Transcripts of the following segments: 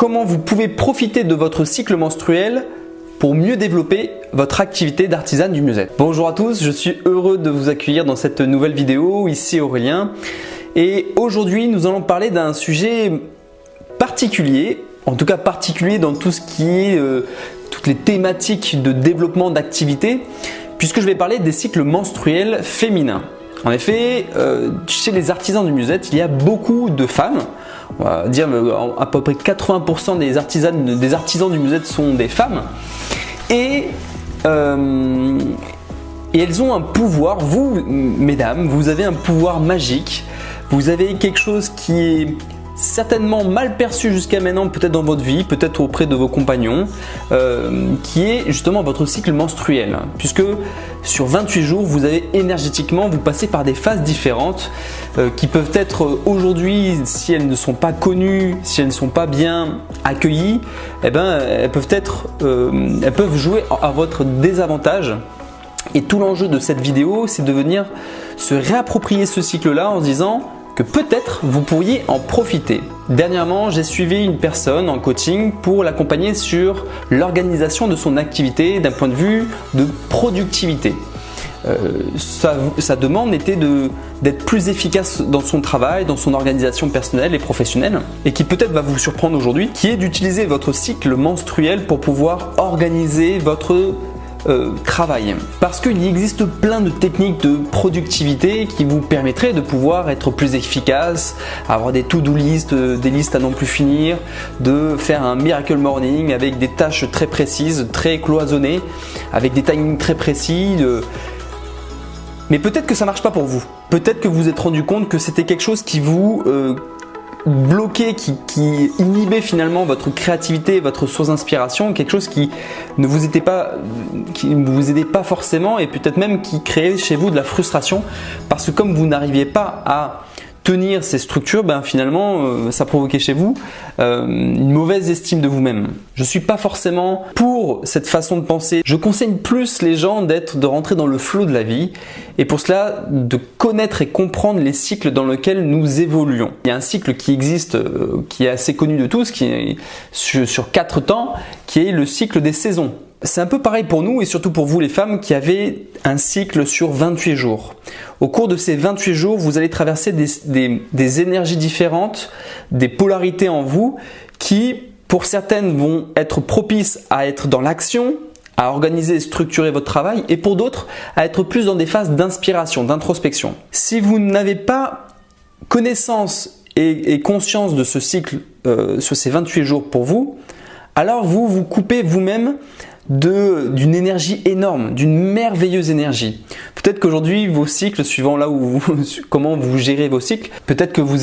comment vous pouvez profiter de votre cycle menstruel pour mieux développer votre activité d'artisane du mieux-être. Bonjour à tous, je suis heureux de vous accueillir dans cette nouvelle vidéo, ici Aurélien. Et aujourd'hui, nous allons parler d'un sujet particulier, en tout cas particulier dans tout ce qui est toutes les thématiques de développement d'activité, puisque je vais parler des cycles menstruels féminins. En effet, chez les artisans du mieux-être, il y a beaucoup de femmes. On va dire à peu près 80% des artisans du mieux-être sont des femmes. Et elles ont un pouvoir, vous mesdames, vous avez un pouvoir magique. Vous avez quelque chose qui est certainement mal perçu jusqu'à maintenant, peut-être dans votre vie, peut-être auprès de vos compagnons, qui est justement votre cycle menstruel. Puisque sur 28 jours, vous avez énergétiquement, vous passez par des phases différentes qui peuvent être aujourd'hui, si elles ne sont pas connues, si elles ne sont pas bien accueillies, elles peuvent jouer à votre désavantage. Et tout l'enjeu de cette vidéo, c'est de venir se réapproprier ce cycle-là en se disant que peut-être vous pourriez en profiter. Dernièrement, j'ai suivi une personne en coaching pour l'accompagner sur l'organisation de son activité d'un point de vue de productivité. Sa demande était d'être plus efficace dans son travail, dans son organisation personnelle et professionnelle, et qui peut-être va vous surprendre aujourd'hui, qui est d'utiliser votre cycle menstruel pour pouvoir organiser votre travail. Parce qu'il existe plein de techniques de productivité qui vous permettraient de pouvoir être plus efficace, avoir des to-do list, des listes à non plus finir, de faire un miracle morning avec des tâches très précises, très cloisonnées, avec des timings très précis. Mais peut-être que ça ne marche pas pour vous. Peut-être que vous vous êtes rendu compte que c'était quelque chose qui vous bloqué, qui inhibait finalement votre créativité, votre source d'inspiration, quelque chose qui ne vous aidait pas forcément, et peut-être même qui créait chez vous de la frustration, parce que comme vous n'arriviez pas à tenir ces structures, finalement ça provoquait chez vous une mauvaise estime de vous-même. Je ne suis pas forcément pour cette façon de penser. Je conseille plus les gens de rentrer dans le flow de la vie, et pour cela de connaître et comprendre les cycles dans lesquels nous évoluons. Il y a un cycle qui existe, qui est assez connu de tous, qui est sur 4 temps, qui est le cycle des saisons. C'est un peu pareil pour nous et surtout pour vous les femmes qui avez un cycle sur 28 jours. Au cours de ces 28 jours, vous allez traverser des énergies différentes, des polarités en vous qui, pour certaines, vont être propices à être dans l'action, à organiser et structurer votre travail, et pour d'autres, à être plus dans des phases d'inspiration, d'introspection. Si vous n'avez pas connaissance et conscience de ce cycle sur ces 28 jours pour vous, alors vous vous coupez vous-même d'une énergie énorme, d'une merveilleuse énergie. Peut-être qu'aujourd'hui vos cycles, suivant là où comment vous gérez vos cycles, peut-être que vous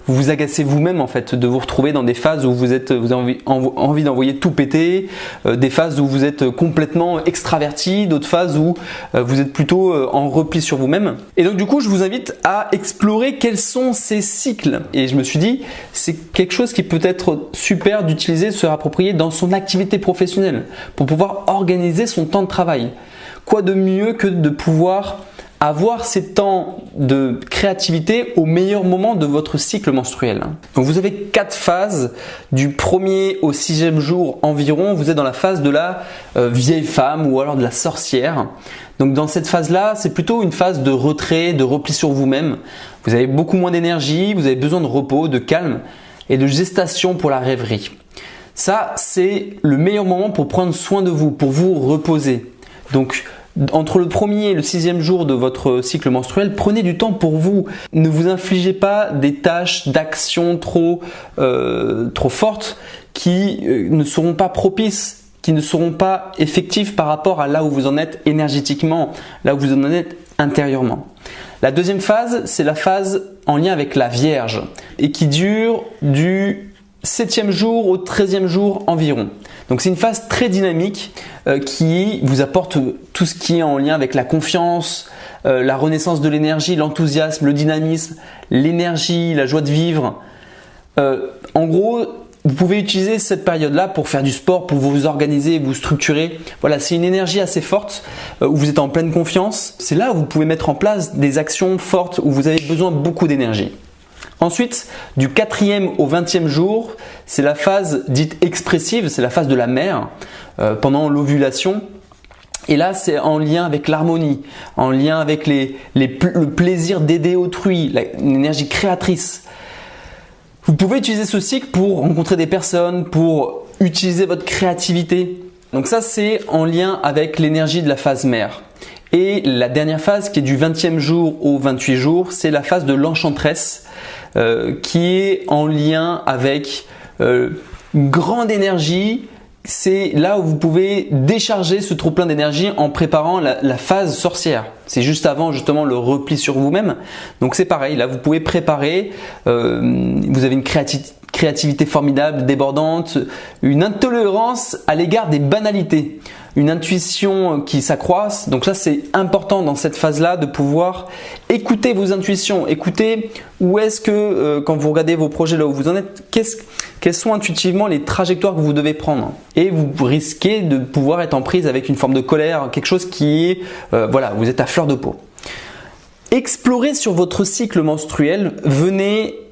vous agacez vous-même en fait de vous retrouver dans des phases où vous avez envie d'envoyer tout péter, des phases où vous êtes complètement extraverti, d'autres phases où vous êtes plutôt en repli sur vous-même. Et donc du coup, je vous invite à explorer quels sont ces cycles. Et je me suis dit, c'est quelque chose qui peut être super d'utiliser, de se réapproprier dans son activité professionnelle, pour pouvoir organiser son temps de travail. Quoi de mieux que de pouvoir avoir ces temps de créativité au meilleur moment de votre cycle menstruel. Donc vous avez 4 phases, du 1er au 6e jour environ, vous êtes dans la phase de la vieille femme ou alors de la sorcière. Donc dans cette phase-là, c'est plutôt une phase de retrait, de repli sur vous-même. Vous avez beaucoup moins d'énergie, vous avez besoin de repos, de calme et de gestation pour la rêverie. Ça, c'est le meilleur moment pour prendre soin de vous, pour vous reposer. Donc, entre le 1er et le 6e jour de votre cycle menstruel, prenez du temps pour vous. Ne vous infligez pas des tâches d'action trop fortes qui ne seront pas propices, qui ne seront pas effectives par rapport à là où vous en êtes énergétiquement, là où vous en êtes intérieurement. La deuxième phase, c'est la phase en lien avec la Vierge et qui dure du 7e jour au 13e jour environ. Donc c'est une phase très dynamique qui vous apporte tout ce qui est en lien avec la confiance, la renaissance de l'énergie, l'enthousiasme, le dynamisme, l'énergie, la joie de vivre. En gros, vous pouvez utiliser cette période-là pour faire du sport, pour vous organiser, vous structurer. Voilà, c'est une énergie assez forte où vous êtes en pleine confiance. C'est là où vous pouvez mettre en place des actions fortes où vous avez besoin de beaucoup d'énergie. Ensuite, du 4e au 20e jour, c'est la phase dite expressive, c'est la phase de la mère pendant l'ovulation. Et là, c'est en lien avec l'harmonie, en lien avec le plaisir d'aider autrui, l'énergie créatrice. Vous pouvez utiliser ce cycle pour rencontrer des personnes, pour utiliser votre créativité. Donc ça, c'est en lien avec l'énergie de la phase mère. Et la dernière phase qui est du 20e jour au 28 jours, c'est la phase de l'enchanteresse qui est en lien avec une grande énergie. C'est là où vous pouvez décharger ce trop plein d'énergie en préparant la phase sorcière. C'est juste avant justement le repli sur vous-même. Donc c'est pareil, là vous pouvez préparer, vous avez une créativité formidable, débordante, une intolérance à l'égard des banalités, une intuition qui s'accroisse. Donc ça c'est important dans cette phase-là de pouvoir écouter vos intuitions, écouter où est-ce que quand vous regardez vos projets là où vous en êtes, quelles sont intuitivement les trajectoires que vous devez prendre. Et vous risquez de pouvoir être en prise avec une forme de colère, quelque chose qui est, voilà, vous êtes à fleur de peau. Explorez sur votre cycle menstruel,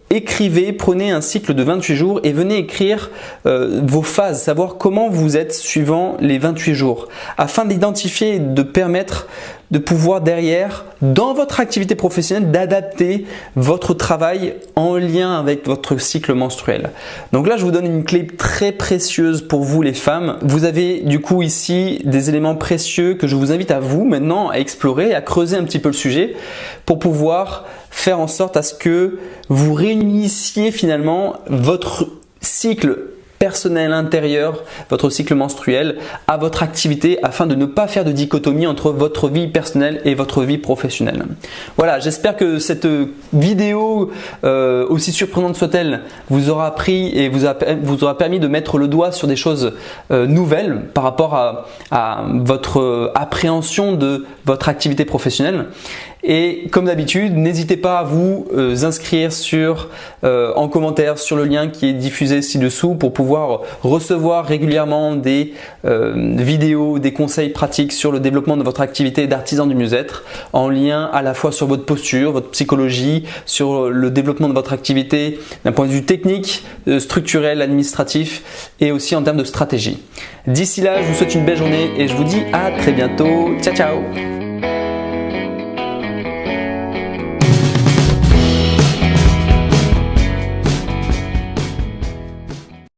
écrivez, prenez un cycle de 28 jours et venez écrire vos phases, savoir comment vous êtes suivant les 28 jours, afin d'identifier et de permettre de pouvoir derrière, dans votre activité professionnelle, d'adapter votre travail en lien avec votre cycle menstruel. Donc là, je vous donne une clé très précieuse pour vous les femmes. Vous avez du coup ici des éléments précieux que je vous invite à vous maintenant à explorer, à creuser un petit peu le sujet pour pouvoir faire en sorte à ce que vous réunissiez finalement votre cycle personnel intérieur, votre cycle menstruel à votre activité afin de ne pas faire de dichotomie entre votre vie personnelle et votre vie professionnelle. Voilà, j'espère que cette vidéo, aussi surprenante soit-elle, vous aura appris et vous aura permis de mettre le doigt sur des choses nouvelles par rapport à votre appréhension de votre activité professionnelle. Et comme d'habitude, n'hésitez pas à vous inscrire en commentaire sur le lien qui est diffusé ci-dessous pour pouvoir recevoir régulièrement des vidéos, des conseils pratiques sur le développement de votre activité d'artisan du mieux-être en lien à la fois sur votre posture, votre psychologie, sur le développement de votre activité d'un point de vue technique, structurel, administratif et aussi en termes de stratégie. D'ici là, je vous souhaite une belle journée et je vous dis à très bientôt. Ciao, ciao!